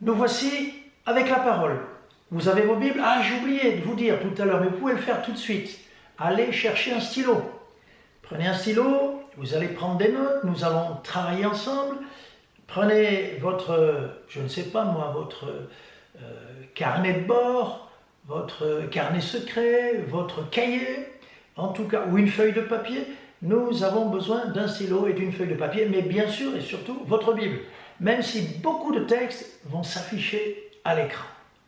Nous voici avec la parole. Vous avez vos Bibles? Ah, j'ai oublié de vous dire tout à l'heure, mais vous pouvez le faire tout de suite. Allez chercher un stylo. Prenez un stylo, vous allez prendre des notes, nous allons travailler ensemble. Prenez votre, je ne sais pas moi, votre carnet de bord, votre carnet secret, votre cahier, en tout cas, ou une feuille de papier. Nous avons besoin d'un stylo et d'une feuille de papier, mais bien sûr et surtout votre Bible, même si beaucoup de textes vont s'afficher à l'écran.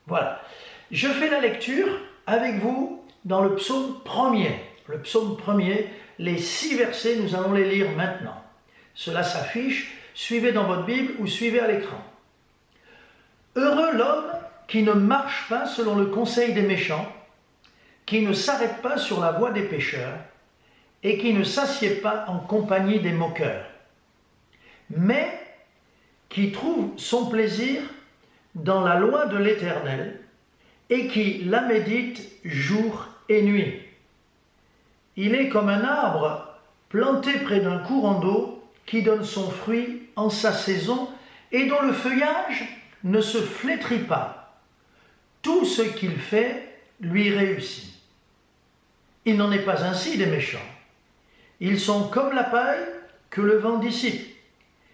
Voilà. Je fais la lecture avec vous dans le psaume 1er. Le psaume 1er, les 6 versets, nous allons les lire maintenant. Cela s'affiche, suivez dans votre Bible ou suivez à l'écran. Heureux l'homme qui ne marche pas selon le conseil des méchants, qui ne s'arrête pas sur la voie des pécheurs, et qui ne s'assied pas en compagnie des moqueurs, mais qui trouve son plaisir dans la loi de l'Éternel, et qui la médite jour et nuit. Il est comme un arbre planté près d'un courant d'eau, qui donne son fruit en sa saison, et dont le feuillage ne se flétrit pas. Tout ce qu'il fait lui réussit. Il n'en est pas ainsi des méchants. Ils sont comme la paille que le vent dissipe.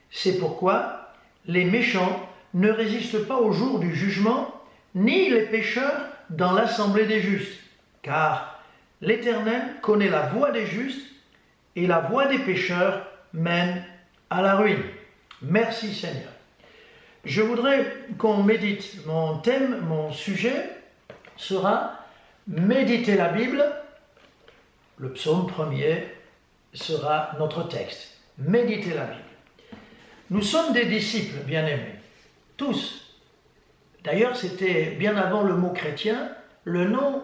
C'est pourquoi les méchants ne résistent pas au jour du jugement, ni les pécheurs dans l'assemblée des justes. Car l'Éternel connaît la voie des justes, et la voie des pécheurs mène à la ruine. Merci Seigneur. Je voudrais qu'on médite. Mon thème, mon sujet sera méditer la Bible. Le psaume 1er sera notre texte. Méditer la Bible. Nous sommes des disciples, bien-aimés. Tous. D'ailleurs, c'était bien avant le mot chrétien, le nom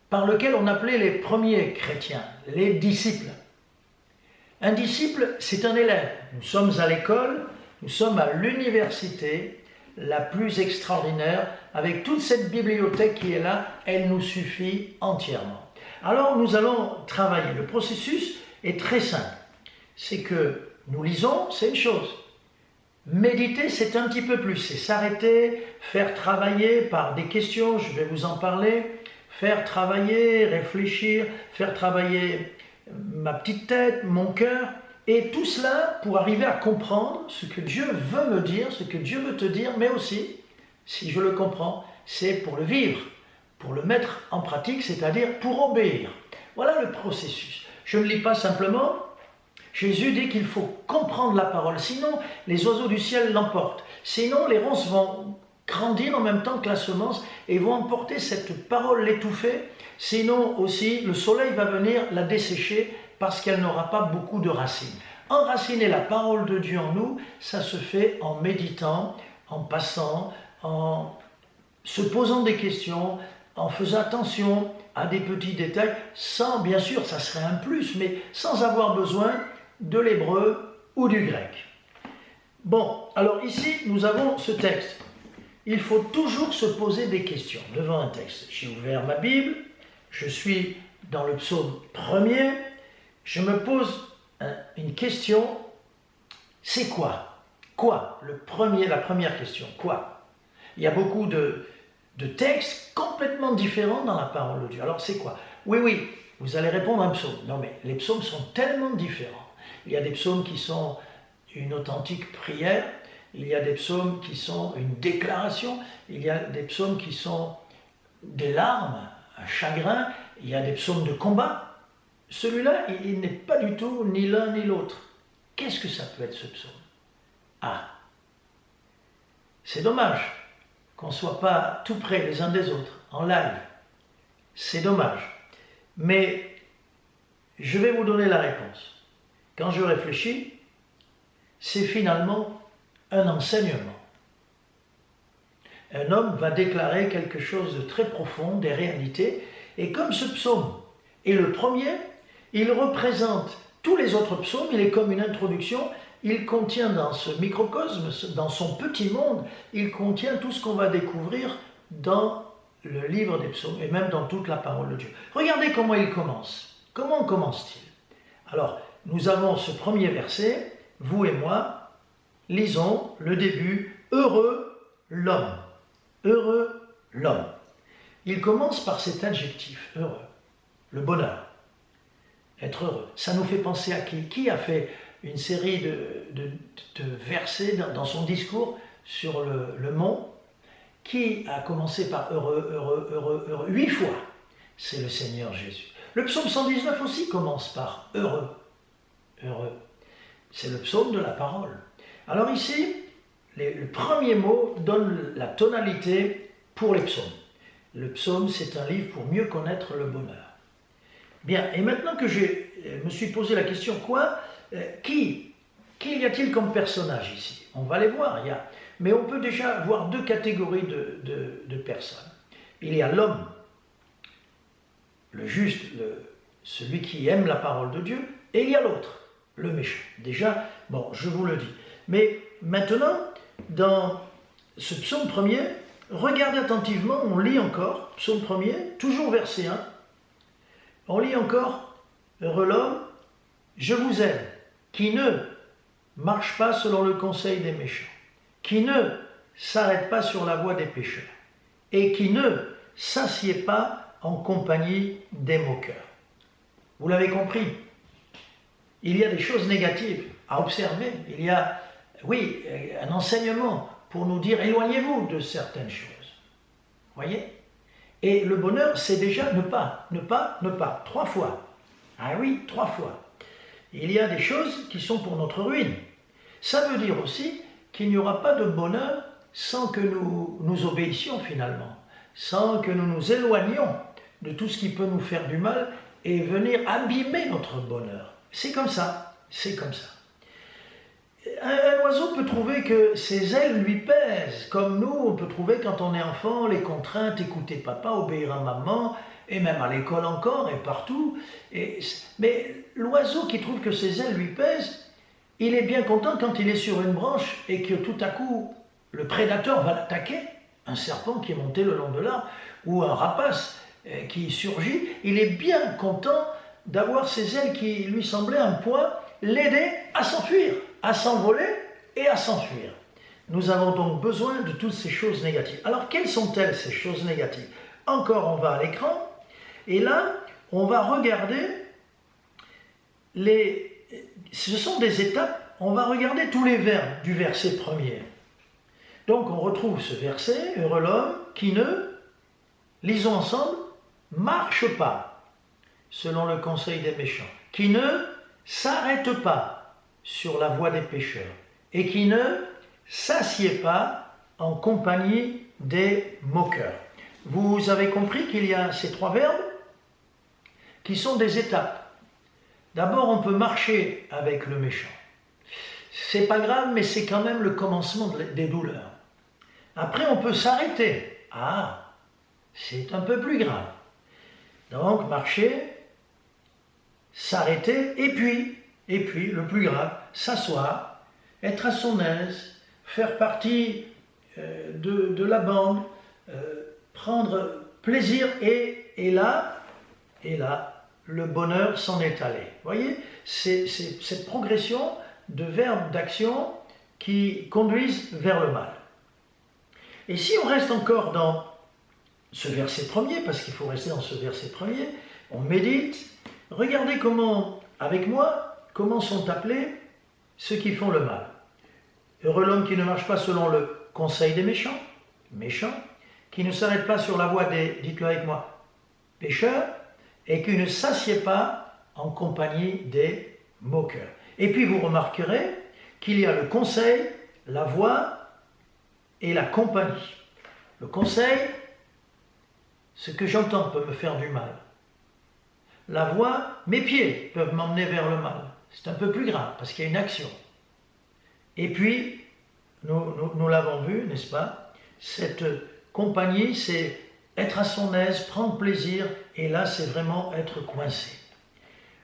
par lequel on appelait les premiers chrétiens, les disciples. Un disciple, c'est un élève. Nous sommes à l'école, nous sommes à l'université, la plus extraordinaire, avec toute cette bibliothèque qui est là, elle nous suffit entièrement. Alors nous allons travailler. Le processus est très simple. C'est que nous lisons, c'est une chose. Méditer, c'est un petit peu plus. C'est s'arrêter, faire travailler par des questions, je vais vous en parler, faire travailler, réfléchir, faire travailler ma petite tête, mon cœur, et tout cela pour arriver à comprendre ce que Dieu veut me dire, ce que Dieu veut te dire, mais aussi, si je le comprends, c'est pour le vivre, pour le mettre en pratique, c'est-à-dire pour obéir. Voilà le processus. Je ne lis pas simplement. Jésus dit qu'il faut comprendre la parole, sinon les oiseaux du ciel l'emportent. Sinon les ronces vont grandir en même temps que la semence et vont emporter cette parole, l'étouffer. Sinon aussi le soleil va venir la dessécher parce qu'elle n'aura pas beaucoup de racines. Enraciner la parole de Dieu en nous, ça se fait en méditant, en passant, en se posant des questions, en faisant attention à des petits détails, sans, bien sûr, ça serait un plus, mais sans avoir besoin de l'hébreu ou du grec. Bon, alors ici, nous avons ce texte. Il faut toujours se poser des questions devant un texte. J'ai ouvert ma Bible, je suis dans le psaume 1er, je me pose une question, c'est quoi? Quoi? La première question, quoi? Il y a beaucoup de textes complètement différents dans la parole de Dieu. Alors c'est quoi? Oui, vous allez répondre à un psaume. Non mais les psaumes sont tellement différents. Il y a des psaumes qui sont une authentique prière, il y a des psaumes qui sont une déclaration, il y a des psaumes qui sont des larmes, un chagrin, il y a des psaumes de combat. Celui-là, il n'est pas du tout ni l'un ni l'autre. Qu'est-ce que ça peut être ce psaume? Ah, c'est dommage qu'on ne soit pas tout près les uns des autres, en live. C'est dommage. Mais je vais vous donner la réponse. Quand je réfléchis, c'est finalement un enseignement. Un homme va déclarer quelque chose de très profond, des réalités, et comme ce psaume est le premier, il représente tous les autres psaumes, il est comme une introduction, il contient dans ce microcosme, dans son petit monde, il contient tout ce qu'on va découvrir dans le livre des psaumes, et même dans toute la parole de Dieu. Regardez comment il commence. Comment commence-t-il? Alors, nous avons ce premier verset, vous et moi, lisons le début, heureux l'homme. Heureux l'homme. Il commence par cet adjectif, heureux, le bonheur, être heureux. Ça nous fait penser à qui? Qui a fait une série de versets dans son discours sur le mont? Qui a commencé par heureux, heureux, heureux, heureux? 8 fois. C'est le Seigneur Jésus. Le psaume 119 aussi commence par heureux, heureux. C'est le psaume de la parole. Alors ici, le premier mot donne la tonalité pour les psaumes. Le psaume, c'est un livre pour mieux connaître le bonheur. Bien, et maintenant que je me suis posé la question, qui y a-t-il comme personnage ici? On va les voir, mais on peut déjà voir 2 catégories de personnes. Il y a l'homme, le juste, celui qui aime la parole de Dieu, et il y a l'autre, le méchant. Déjà, bon, je vous le dis. Mais maintenant, dans ce psaume premier, regardez attentivement, on lit encore, psaume premier, toujours verset 1, on lit encore, heureux l'homme, je vous aime, qui ne marche pas selon le conseil des méchants, qui ne s'arrête pas sur la voie des pécheurs, et qui ne s'assied pas en compagnie des moqueurs. Vous l'avez compris, il y a des choses négatives à observer, il y a, oui, un enseignement pour nous dire éloignez-vous de certaines choses. Voyez? Et le bonheur, c'est déjà ne pas, 3 fois. Ah oui, 3 fois. Il y a des choses qui sont pour notre ruine. Ça veut dire aussi qu'il n'y aura pas de bonheur sans que nous obéissions finalement, sans que nous nous éloignions de tout ce qui peut nous faire du mal et venir abîmer notre bonheur. C'est comme ça, c'est comme ça. Un oiseau peut trouver que ses ailes lui pèsent, comme nous, on peut trouver quand on est enfant les contraintes, écouter papa, obéir à maman, et même à l'école encore, et partout. Mais l'oiseau qui trouve que ses ailes lui pèsent, il est bien content quand il est sur une branche et que tout à coup, le prédateur va l'attaquer, un serpent qui est monté le long de l'arbre, ou un rapace qui surgit, il est bien content d'avoir ses ailes qui lui semblaient un poids, l'aider à s'enfuir, à s'envoler et à s'enfuir. Nous avons donc besoin de toutes ces choses négatives. Alors, quelles sont-elles, ces choses négatives? Encore, on va à l'écran, et là, on va regarder ce sont des étapes, on va regarder tous les verbes du verset premier. Donc, on retrouve ce verset, heureux l'homme qui ne, lisons ensemble, marche pas selon le conseil des méchants, qui ne s'arrête pas sur la voie des pécheurs, et qui ne s'assied pas en compagnie des moqueurs. Vous avez compris qu'il y a ces 3 verbes qui sont des étapes. D'abord, on peut marcher avec le méchant. C'est pas grave, mais c'est quand même le commencement des douleurs. Après, on peut s'arrêter. Ah, c'est un peu plus grave. Donc, marcher, s'arrêter, et puis, le plus grave, s'asseoir, être à son aise, faire partie de la bande, prendre plaisir, et là, le bonheur s'en est allé. Vous voyez, c'est cette progression de verbes d'action qui conduisent vers le mal. Et si on reste encore dans ce verset premier, parce qu'il faut rester dans ce verset premier, on médite, regardez comment, avec moi, comment sont appelés ceux qui font le mal. Heureux l'homme qui ne marche pas selon le conseil des méchants, qui ne s'arrête pas sur la voie des, dites-le avec moi, pécheurs, et qui ne s'assied pas en compagnie des moqueurs. Et puis vous remarquerez qu'il y a le conseil, la voie et la compagnie. Le conseil, ce que j'entends peut me faire du mal. La voie, mes pieds peuvent m'emmener vers le mal. C'est un peu plus grave parce qu'il y a une action. Et puis, nous l'avons vu, n'est-ce pas? Cette compagnie, c'est être à son aise, prendre plaisir, et là, c'est vraiment être coincé.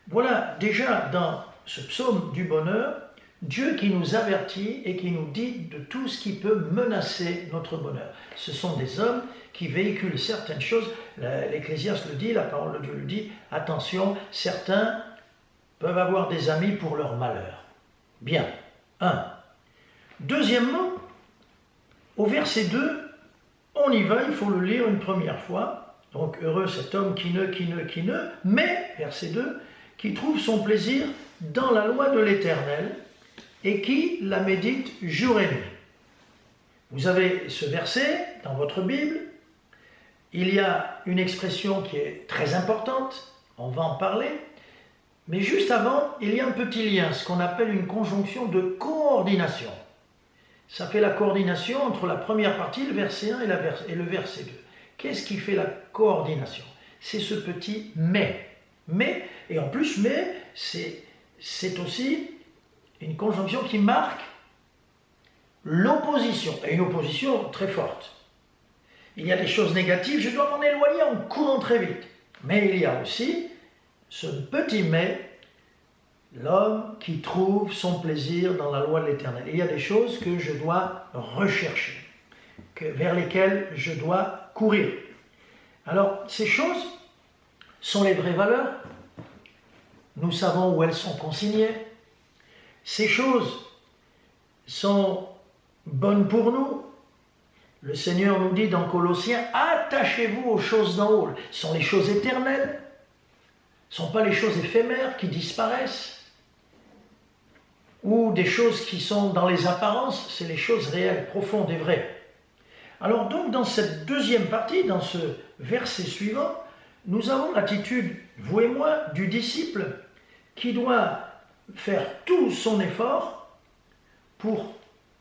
Voilà, déjà, dans ce psaume du bonheur, Dieu qui nous avertit et qui nous dit de tout ce qui peut menacer notre bonheur. Ce sont des hommes qui véhiculent certaines choses. L'Ecclésiaste le dit, la parole de Dieu le dit, attention, certains peuvent avoir des amis pour leur malheur. Bien, 1. Deuxièmement, au verset 2, On y va, il faut le lire une première fois. Donc heureux cet homme qui ne, mais, verset 2, qui trouve son plaisir dans la loi de l'Éternel et qui la médite jour et nuit. Vous avez ce verset dans votre Bible. Il y a une expression qui est très importante, on va en parler. Mais juste avant, il y a un petit lien, ce qu'on appelle une conjonction de coordination. Ça fait la coordination entre la première partie, le verset 1 et le verset 2. Qu'est-ce qui fait la coordination? C'est ce petit « mais ». Mais, et en plus, mais, c'est aussi une conjonction qui marque l'opposition, et une opposition très forte. Il y a des choses négatives, je dois m'en éloigner en courant très vite. Mais il y a aussi ce petit « mais », l'homme qui trouve son plaisir dans la loi de l'Éternel. Il y a des choses que je dois rechercher, vers lesquelles je dois courir. Alors, ces choses sont les vraies valeurs. Nous savons où elles sont consignées. Ces choses sont bonnes pour nous. Le Seigneur nous dit dans Colossiens, attachez-vous aux choses d'en haut. Ce sont les choses éternelles. Ce ne sont pas les choses éphémères qui disparaissent. Ou des choses qui sont dans les apparences, c'est les choses réelles, profondes et vraies. Alors donc dans cette deuxième partie, dans ce verset suivant, nous avons l'attitude, vous et moi, du disciple qui doit faire tout son effort pour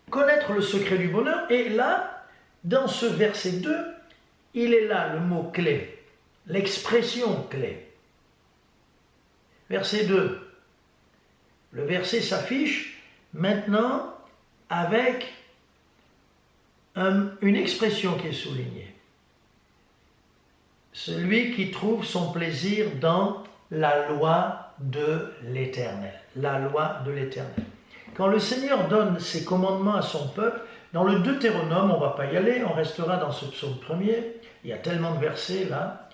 connaître le secret du bonheur. Et là, dans ce verset 2, il est là le mot clé, l'expression clé. Verset 2. Le verset s'affiche maintenant avec une expression qui est soulignée. Celui qui trouve son plaisir dans la loi de l'Éternel. La loi de l'Éternel. Quand le Seigneur donne ses commandements à son peuple, dans le Deutéronome, on ne va pas y aller, on restera dans ce psaume premier, il y a tellement de versets là,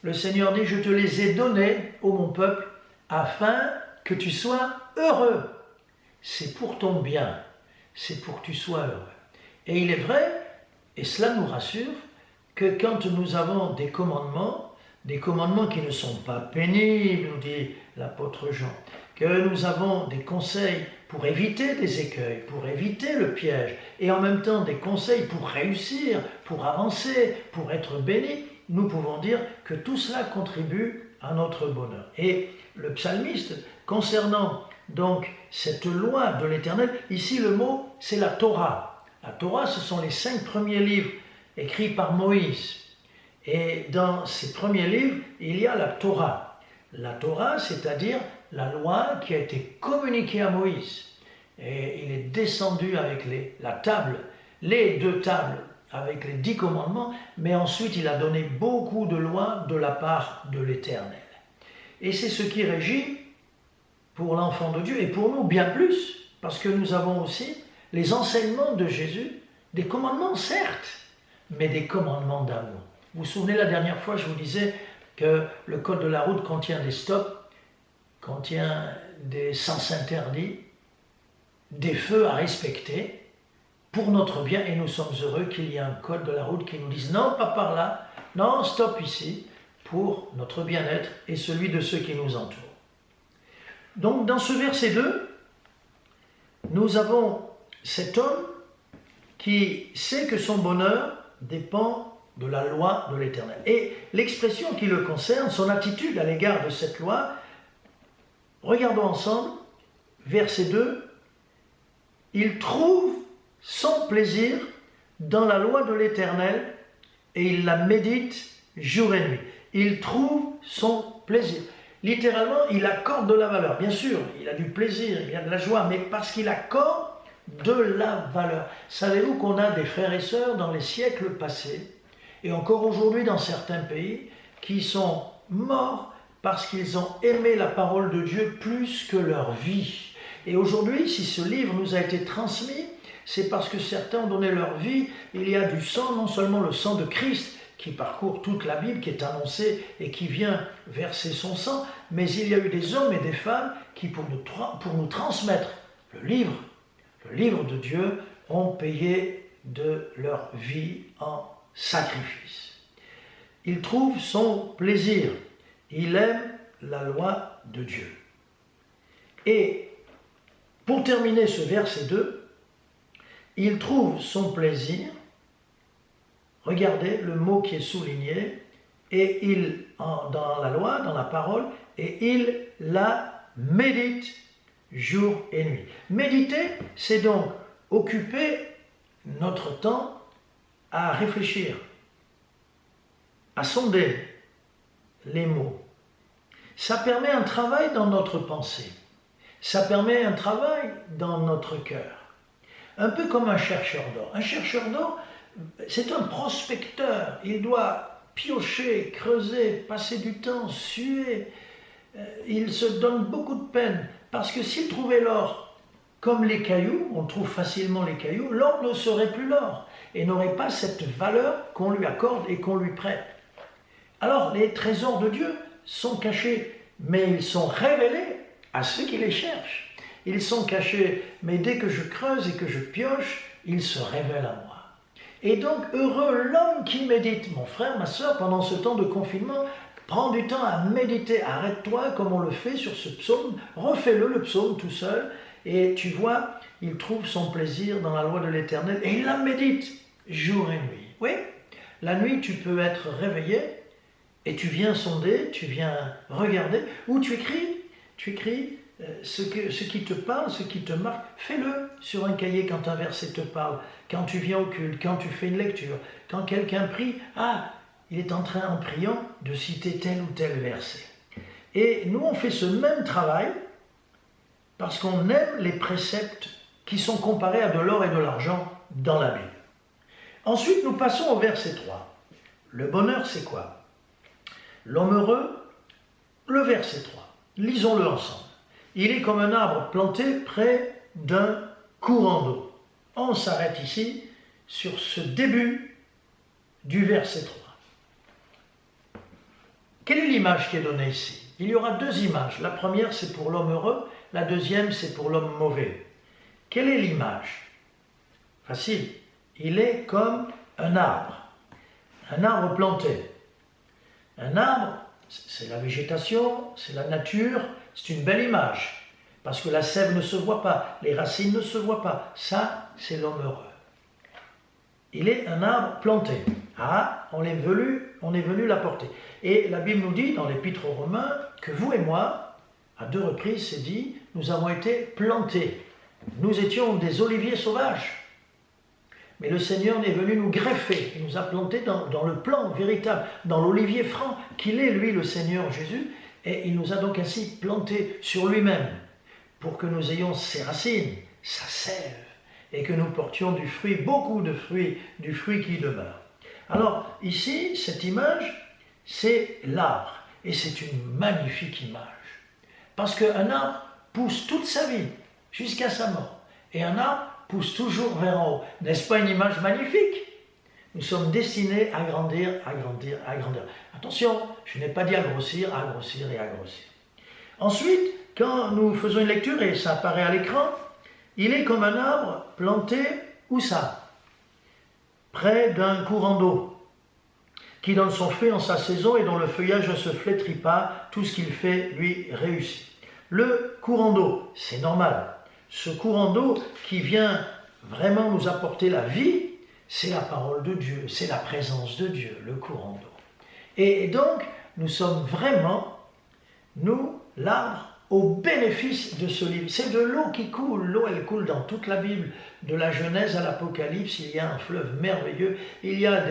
le Seigneur dit « Je te les ai donnés, ô mon peuple, afin que tu sois heureux. » C'est pour ton bien, c'est pour que tu sois heureux. Et il est vrai, et cela nous rassure, que quand nous avons des commandements qui ne sont pas pénibles, nous dit l'apôtre Jean, que nous avons des conseils pour éviter des écueils, pour éviter le piège, et en même temps des conseils pour réussir, pour avancer, pour être béni, nous pouvons dire que tout cela contribue à notre bonheur. Et le psalmiste, concernant donc cette loi de l'Éternel, ici le mot c'est la Torah. La Torah, ce sont les 5 premiers livres écrits par Moïse. Et dans ces premiers livres, il y a la Torah. La Torah, c'est-à-dire la loi qui a été communiquée à Moïse. Et il est descendu avec la table, les 2 tables, avec les 10 commandements, mais ensuite il a donné beaucoup de lois de la part de l'Éternel. Et c'est ce qui régit pour l'enfant de Dieu, et pour nous bien plus, parce que nous avons aussi les enseignements de Jésus, des commandements certes, mais des commandements d'amour. Vous vous souvenez, la dernière fois, je vous disais que le code de la route contient des stops, contient des sens interdits, des feux à respecter pour notre bien, et nous sommes heureux qu'il y ait un code de la route qui nous dise non, pas par là, non, stop ici, pour notre bien-être et celui de ceux qui nous entourent. Donc dans ce verset 2, nous avons cet homme qui sait que son bonheur dépend de la loi de l'Éternel. Et l'expression qui le concerne, son attitude à l'égard de cette loi, regardons ensemble, verset 2, il trouve son plaisir dans la loi de l'Éternel et il la médite jour et nuit. Il trouve son plaisir. Littéralement, il accorde de la valeur. Bien sûr, il a du plaisir, il a de la joie, mais parce qu'il accorde de la valeur. Savez-vous qu'on a des frères et sœurs dans les siècles passés, et encore aujourd'hui dans certains pays, qui sont morts parce qu'ils ont aimé la parole de Dieu plus que leur vie. Et aujourd'hui, si ce livre nous a été transmis, c'est parce que certains ont donné leur vie. Il y a du sang, non seulement le sang de Christ, qui parcourt toute la Bible, qui est annoncé et qui vient verser son sang, mais il y a eu des hommes et des femmes qui, pour nous transmettre le livre de Dieu, ont payé de leur vie en sacrifice. Il trouve son plaisir. Il aime la loi de Dieu. Et pour terminer ce verset 2, il trouve son plaisir, regardez le mot qui est souligné, et dans la loi, dans la parole, et il la médite jour et nuit. Méditer, c'est donc occuper notre temps à réfléchir, à sonder les mots. Ça permet un travail dans notre pensée. Ça permet un travail dans notre cœur. Un peu comme un chercheur d'or. Un chercheur d'or, c'est un prospecteur. Il doit piocher, creuser, passer du temps, suer. Il se donne beaucoup de peine. Parce que s'il trouvait l'or comme les cailloux, on trouve facilement les cailloux, l'or ne serait plus l'or et n'aurait pas cette valeur qu'on lui accorde et qu'on lui prête. Alors les trésors de Dieu sont cachés, mais ils sont révélés à ceux qui les cherchent. Ils sont cachés, mais dès que je creuse et que je pioche, ils se révèlent à moi. Et donc, heureux l'homme qui médite. Mon frère, ma soeur, pendant ce temps de confinement, prends du temps à méditer. Arrête-toi comme on le fait sur ce psaume. Refais-le, le psaume, tout seul. Et tu vois, il trouve son plaisir dans la loi de l'Éternel. Et il la médite jour et nuit. Oui, la nuit, tu peux être réveillé et tu viens sonder, tu viens regarder, ou tu écris ce qui te parle, ce qui te marque. Fais-le sur un cahier quand un verset te parle, quand tu viens au culte, quand tu fais une lecture, quand quelqu'un prie, il est en train, en priant, de citer tel ou tel verset. Et nous, on fait ce même travail parce qu'on aime les préceptes qui sont comparés à de l'or et de l'argent dans la Bible. Ensuite, nous passons au verset 3. Le bonheur, c'est quoi? L'homme heureux, le verset 3. Lisons-le ensemble. Il est comme un arbre planté près d'un courant d'eau. On s'arrête ici sur ce début du verset 3. Quelle est l'image qui est donnée ici? Il y aura deux images. La première, c'est pour l'homme heureux. La deuxième, c'est pour l'homme mauvais. Quelle est l'image? Facile. Il est comme un arbre planté. Un arbre, c'est la végétation, c'est la nature, c'est une belle image. Parce que la sève ne se voit pas, les racines ne se voient pas. Ça, c'est l'homme heureux. Il est un arbre planté. On est venu l'apporter. Et la Bible nous dit, dans l'Épître aux Romains, que vous et moi, à 2 reprises, c'est dit, nous avons été plantés. Nous étions des oliviers sauvages. Mais le Seigneur est venu nous greffer, il nous a plantés dans le plan véritable, dans l'olivier franc qu'il est, lui, le Seigneur Jésus, et il nous a donc ainsi plantés sur lui-même, pour que nous ayons ses racines, sa sève, et que nous portions du fruit, beaucoup de fruits, du fruit qui demeure. Alors, ici, cette image, c'est l'arbre, et c'est une magnifique image, parce qu'un arbre pousse toute sa vie, jusqu'à sa mort, et un arbre pousse toujours vers en haut. N'est-ce pas une image magnifique? Nous sommes destinés à grandir, à grandir, à grandir. Attention, je n'ai pas dit à grossir et à grossir. Ensuite, quand nous faisons une lecture, et ça apparaît à l'écran, il est comme un arbre planté, où ça? Près d'un courant d'eau, qui donne son fruit en sa saison et dont le feuillage ne se flétrit pas, tout ce qu'il fait lui réussit. Le courant d'eau, c'est normal. Ce courant d'eau qui vient vraiment nous apporter la vie, c'est la parole de Dieu, c'est la présence de Dieu, le courant d'eau. Et donc, nous sommes vraiment, nous, l'arbre, au bénéfice de ce livre. C'est de l'eau qui coule, l'eau elle coule dans toute la Bible, de la Genèse à l'Apocalypse, il y a un fleuve merveilleux, il y a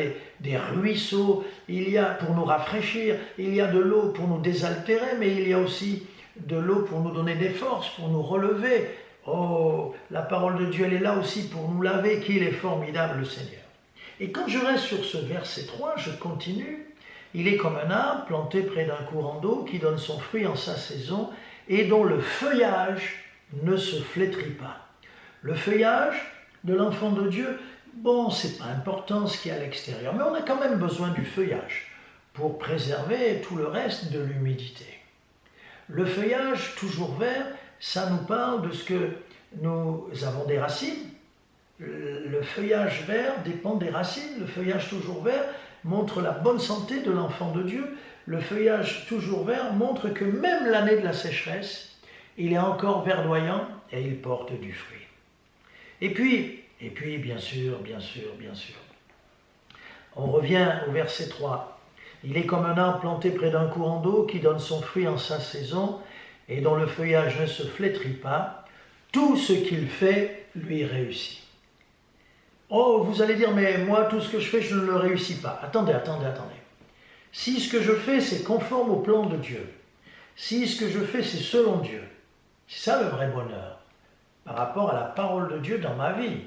des ruisseaux, il y a pour nous rafraîchir, il y a de l'eau pour nous désaltérer, mais il y a aussi de l'eau pour nous donner des forces, pour nous relever. Oh, la parole de Dieu, elle est là aussi pour nous laver, qu'il est formidable le Seigneur. Et quand je reste sur ce verset 3, je continue. Il est comme un arbre planté près d'un courant d'eau qui donne son fruit en sa saison et dont le feuillage ne se flétrit pas. Le feuillage de l'enfant de Dieu, bon, c'est pas important ce qu'il y a à l'extérieur, mais on a quand même besoin du feuillage pour préserver tout le reste de l'humidité. Le feuillage, toujours vert, ça nous parle de ce que nous avons des racines, Le feuillage vert dépend des racines. Le feuillage toujours vert montre la bonne santé de l'enfant de Dieu. Le feuillage toujours vert montre que même l'année de la sécheresse, il est encore verdoyant et il porte du fruit. Et puis, bien sûr, on revient au verset 3. Il est comme un arbre planté près d'un courant d'eau qui donne son fruit en sa saison et dont le feuillage ne se flétrit pas. Tout ce qu'il fait lui réussit. Oh, vous allez dire, mais moi, tout ce que je fais, je ne le réussis pas. Attendez. Si ce que je fais, c'est conforme au plan de Dieu, si ce que je fais, c'est selon Dieu, c'est ça le vrai bonheur, par rapport à la parole de Dieu dans ma vie.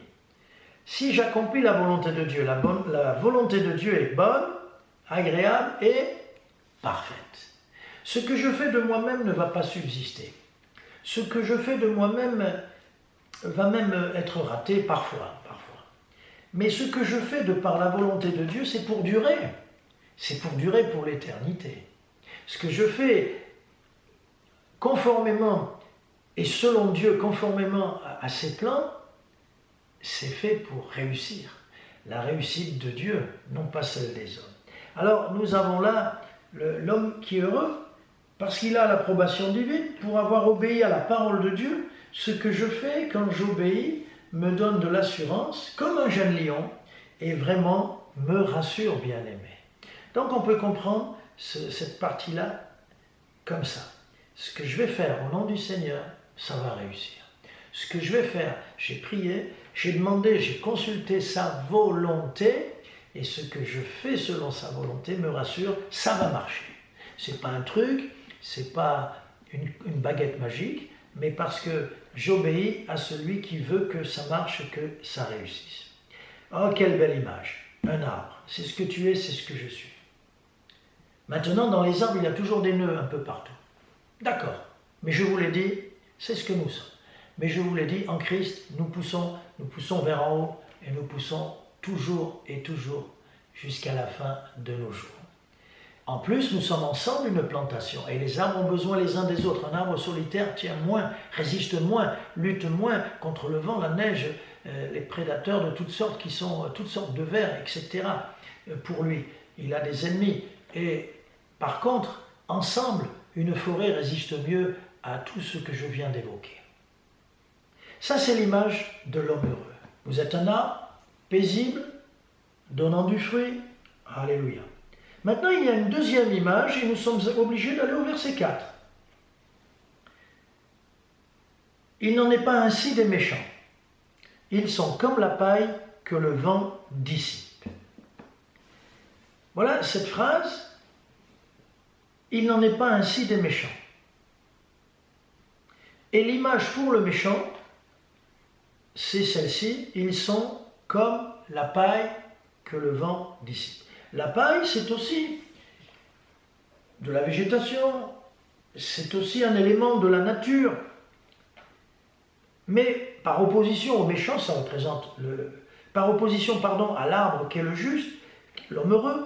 Si j'accomplis la volonté de Dieu, la volonté de Dieu est bonne, agréable et parfaite. Ce que je fais de moi-même ne va pas subsister. Ce que je fais de moi-même va même être raté parfois. Mais ce que je fais de par la volonté de Dieu, c'est pour durer. C'est pour durer pour l'éternité. Ce que je fais conformément et selon Dieu, conformément à ses plans, c'est fait pour réussir. La réussite de Dieu, non pas celle des hommes. Alors nous avons là l'homme qui est heureux parce qu'il a l'approbation divine pour avoir obéi à la parole de Dieu. Ce que je fais quand j'obéis me donne de l'assurance, comme un jeune lion, et vraiment me rassure, bien-aimé. Donc on peut comprendre cette partie-là comme ça. Ce que je vais faire au nom du Seigneur, ça va réussir. Ce que je vais faire, j'ai prié, j'ai demandé, j'ai consulté sa volonté, et ce que je fais selon sa volonté me rassure, ça va marcher. C'est pas un truc, c'est pas une baguette magique, mais parce que j'obéis à celui qui veut que ça marche, que ça réussisse. Oh, quelle belle image! Un arbre, c'est ce que tu es, c'est ce que je suis. Maintenant, dans les arbres, il y a toujours des nœuds un peu partout. D'accord, mais je vous l'ai dit, c'est ce que nous sommes. Mais je vous l'ai dit, en Christ, nous poussons vers en haut et nous poussons toujours et toujours jusqu'à la fin de nos jours. En plus, nous sommes ensemble une plantation et les arbres ont besoin les uns des autres. Un arbre solitaire tient moins, résiste moins, lutte moins contre le vent, la neige, les prédateurs de toutes sortes qui sont toutes sortes de vers, etc. Pour lui, il a des ennemis. Et par contre, ensemble, une forêt résiste mieux à tout ce que je viens d'évoquer. Ça, c'est l'image de l'homme heureux. Vous êtes un arbre paisible, donnant du fruit. Alléluia. Maintenant, il y a une deuxième image et nous sommes obligés d'aller au verset 4. Il n'en est pas ainsi des méchants. Ils sont comme la paille que le vent dissipe. Voilà cette phrase. Il n'en est pas ainsi des méchants. Et l'image pour le méchant, c'est celle-ci. Ils sont comme la paille que le vent dissipe. La paille, c'est aussi de la végétation, c'est aussi un élément de la nature. Mais par opposition au méchant, ça représente par opposition, à l'arbre qui est le juste, l'homme heureux,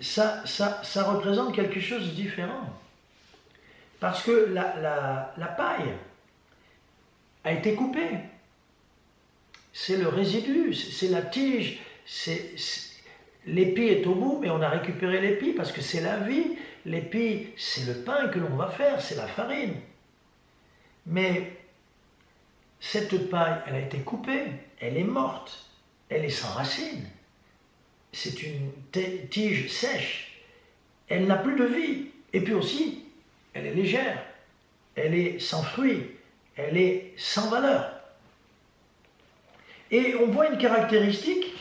ça représente quelque chose de différent. Parce que la paille a été coupée. C'est le résidu, c'est la tige, l'épi est au bout, mais on a récupéré l'épi parce que c'est la vie. L'épi, c'est le pain que l'on va faire, c'est la farine. Mais cette paille, elle a été coupée, elle est morte, elle est sans racines. C'est une tige sèche. Elle n'a plus de vie. Et puis aussi, elle est légère, elle est sans fruits, elle est sans valeur. Et on voit une caractéristique.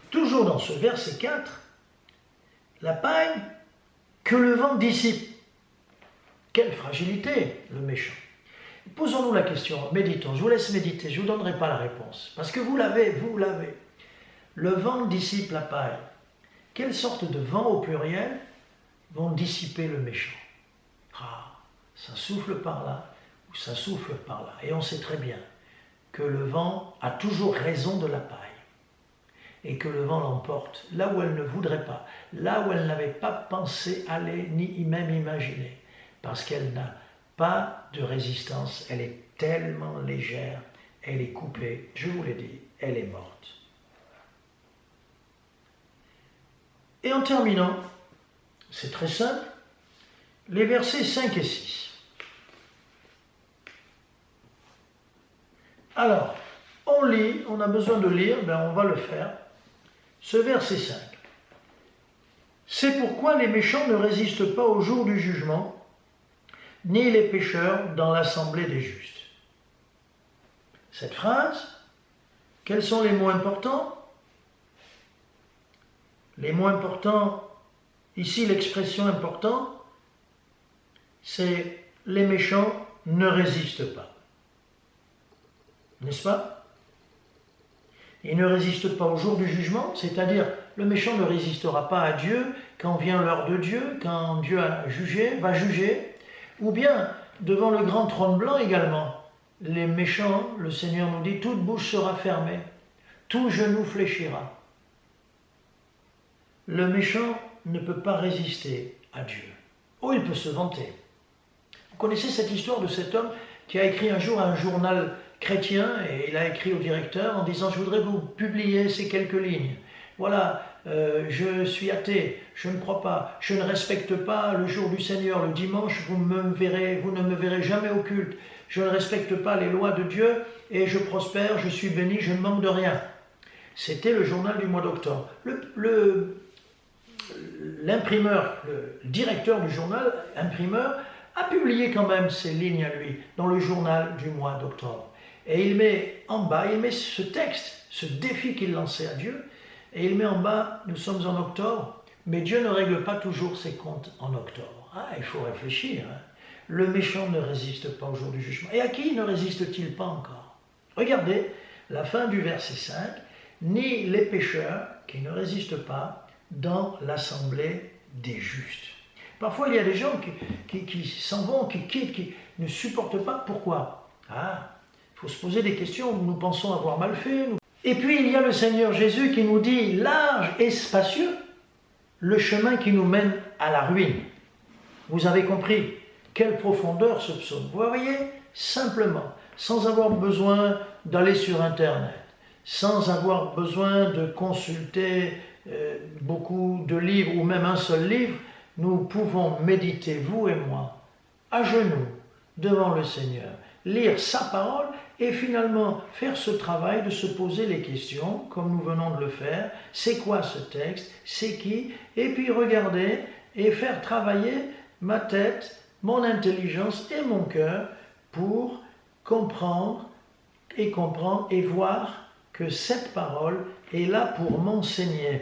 Toujours dans ce verset 4, la paille que le vent dissipe. Quelle fragilité, le méchant. Posons-nous la question, méditons, je vous laisse méditer, je ne vous donnerai pas la réponse, parce que vous l'avez. Le vent dissipe la paille. Quelle sorte de vent au pluriel vont dissiper le méchant? Ça souffle par là, ou ça souffle par là. Et on sait très bien que le vent a toujours raison de la paille. Et que le vent l'emporte là où elle ne voudrait pas, là où elle n'avait pas pensé aller, ni même imaginer, parce qu'elle n'a pas de résistance, elle est tellement légère, elle est coupée, je vous l'ai dit, elle est morte. Et en terminant, c'est très simple, les versets 5 et 6. Alors, on lit, on a besoin de lire, on va le faire. Ce verset 5. C'est pourquoi les méchants ne résistent pas au jour du jugement, ni les pécheurs dans l'assemblée des justes. Cette phrase, quels sont les mots importants? Les mots importants, ici l'expression importante, c'est les méchants ne résistent pas. N'est-ce pas? Ils ne résistent pas au jour du jugement, c'est-à-dire le méchant ne résistera pas à Dieu quand vient l'heure de Dieu, quand Dieu a jugé, va juger, ou bien devant le grand trône blanc également. Les méchants, le Seigneur nous dit, toute bouche sera fermée, tout genou fléchira. Le méchant ne peut pas résister à Dieu. Oh, il peut se vanter. Vous connaissez cette histoire de cet homme qui a écrit un jour un journal chrétien et il a écrit au directeur en disant « Je voudrais que vous publiez ces quelques lignes. Voilà, je suis athée, je ne crois pas, je ne respecte pas le jour du Seigneur, le dimanche, vous ne me verrez jamais au culte. Je ne respecte pas les lois de Dieu et je prospère, je suis béni, je ne manque de rien. » C'était le journal du mois d'octobre. L'imprimeur, le directeur du journal, imprimeur, a publié quand même ces lignes à lui dans le journal du mois d'octobre. Et il met en bas, il met ce texte, ce défi qu'il lançait à Dieu, et il met en bas, nous sommes en octobre, mais Dieu ne règle pas toujours ses comptes en octobre. Ah, il faut réfléchir. Hein. Le méchant ne résiste pas au jour du jugement. Et à qui ne résiste-t-il pas encore? Regardez la fin du verset 5. Ni les pécheurs qui ne résistent pas dans l'assemblée des justes. Parfois, il y a des gens qui s'en vont, qui quittent, qui ne supportent pas. Pourquoi? Ah, il faut se poser des questions. Nous pensons avoir mal fait. Et puis, il y a le Seigneur Jésus qui nous dit, large et spacieux, le chemin qui nous mène à la ruine. Vous avez compris? Quelle profondeur ce psaume. Vous voyez? Simplement, sans avoir besoin d'aller sur Internet, sans avoir besoin de consulter beaucoup de livres ou même un seul livre, nous pouvons méditer, vous et moi, à genoux, devant le Seigneur, lire sa parole et finalement faire ce travail de se poser les questions, comme nous venons de le faire. C'est quoi ce texte? C'est qui? Et puis regarder et faire travailler ma tête, mon intelligence et mon cœur pour comprendre et voir que cette parole est là pour m'enseigner.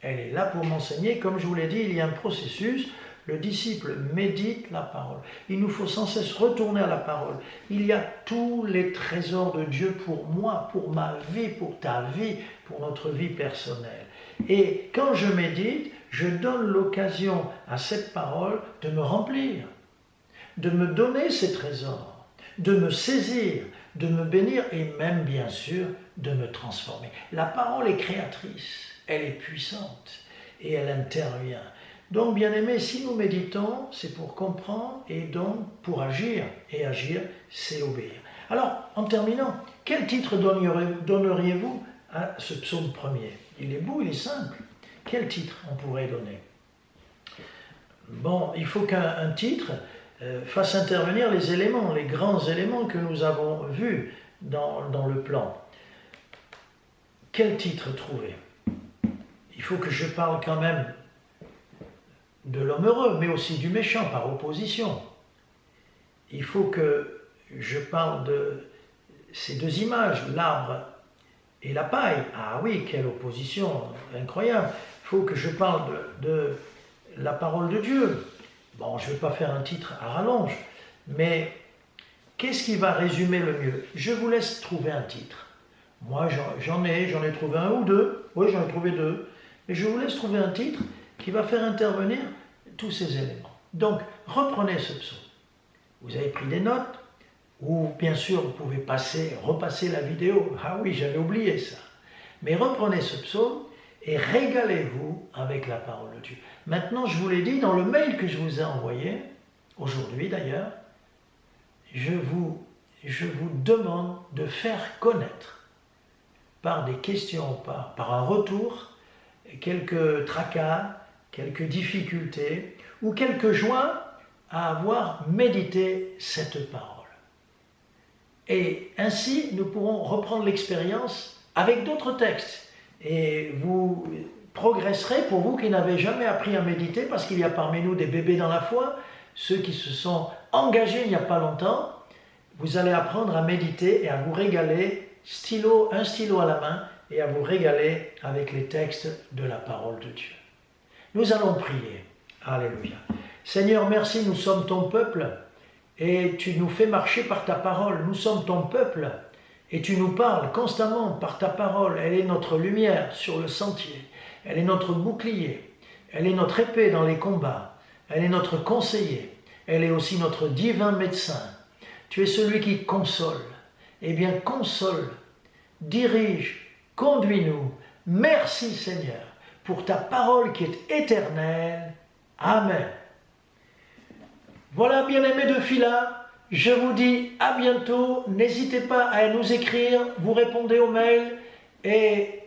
Elle est là pour m'enseigner. Comme je vous l'ai dit, il y a un processus. Le disciple médite la parole. Il nous faut sans cesse retourner à la parole. Il y a tous les trésors de Dieu pour moi, pour ma vie, pour ta vie, pour notre vie personnelle. Et quand je médite, je donne l'occasion à cette parole de me remplir, de me donner ces trésors, de me saisir, de me bénir et même, bien sûr, de me transformer. La parole est créatrice, elle est puissante et elle intervient. Donc, bien-aimés, si nous méditons, c'est pour comprendre et donc pour agir. Et agir, c'est obéir. Alors, en terminant, quel titre donneriez-vous à ce psaume premier? Il est beau, il est simple. Quel titre on pourrait donner? Bon, il faut qu'un titre fasse intervenir les éléments, les grands éléments que nous avons vus dans le plan. Quel titre trouver? Il faut que je parle quand même de l'homme heureux, mais aussi du méchant par opposition. Il faut que je parle de ces deux images, l'arbre et la paille. Ah oui, quelle opposition incroyable. Il faut que je parle de la parole de Dieu. Bon, je ne vais pas faire un titre à rallonge, mais qu'est-ce qui va résumer le mieux? Je vous laisse trouver un titre. Moi, j'en ai trouvé un ou deux. Oui, j'en ai trouvé deux. Mais je vous laisse trouver un titre qui va faire intervenir tous ces éléments. Donc, reprenez ce psaume. Vous avez pris des notes, ou bien sûr, vous pouvez repasser la vidéo. Ah oui, j'avais oublié ça. Mais reprenez ce psaume et régalez-vous avec la parole de Dieu. Maintenant, je vous l'ai dit dans le mail que je vous ai envoyé, aujourd'hui d'ailleurs, je vous je vous demande de faire connaître par des questions, par un retour, quelques tracas, quelques difficultés ou quelques joies à avoir médité cette parole. Et ainsi, nous pourrons reprendre l'expérience avec d'autres textes. Et vous progresserez, pour vous qui n'avez jamais appris à méditer, parce qu'il y a parmi nous des bébés dans la foi, ceux qui se sont engagés il n'y a pas longtemps, vous allez apprendre à méditer et à vous régaler, un stylo à la main, et à vous régaler avec les textes de la parole de Dieu. Nous allons prier. Alléluia. Seigneur, merci, nous sommes ton peuple et tu nous fais marcher par ta parole. Nous sommes ton peuple et tu nous parles constamment par ta parole. Elle est notre lumière sur le sentier. Elle est notre bouclier. Elle est notre épée dans les combats. Elle est notre conseiller. Elle est aussi notre divin médecin. Tu es celui qui console. Eh bien, console, dirige, conduis-nous. Merci Seigneur pour ta parole qui est éternelle. Amen. Voilà, bien-aimés de Phila, je vous dis à bientôt. N'hésitez pas à nous écrire, vous répondez aux mails et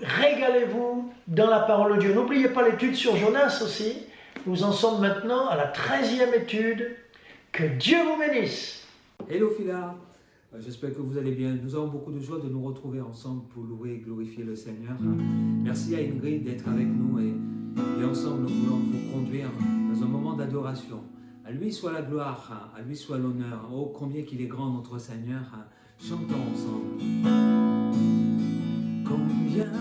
régalez-vous dans la parole de Dieu. N'oubliez pas l'étude sur Jonas aussi. Nous en sommes maintenant à la 13e étude. Que Dieu vous bénisse. Hello Phila, j'espère que vous allez bien. Nous avons beaucoup de joie de nous retrouver ensemble pour louer et glorifier le Seigneur. Merci à Ingrid d'être avec nous et ensemble nous voulons vous conduire dans un moment d'adoration. À lui soit la gloire, à lui soit l'honneur. Oh, combien qu'il est grand notre Seigneur. Chantons ensemble. Combien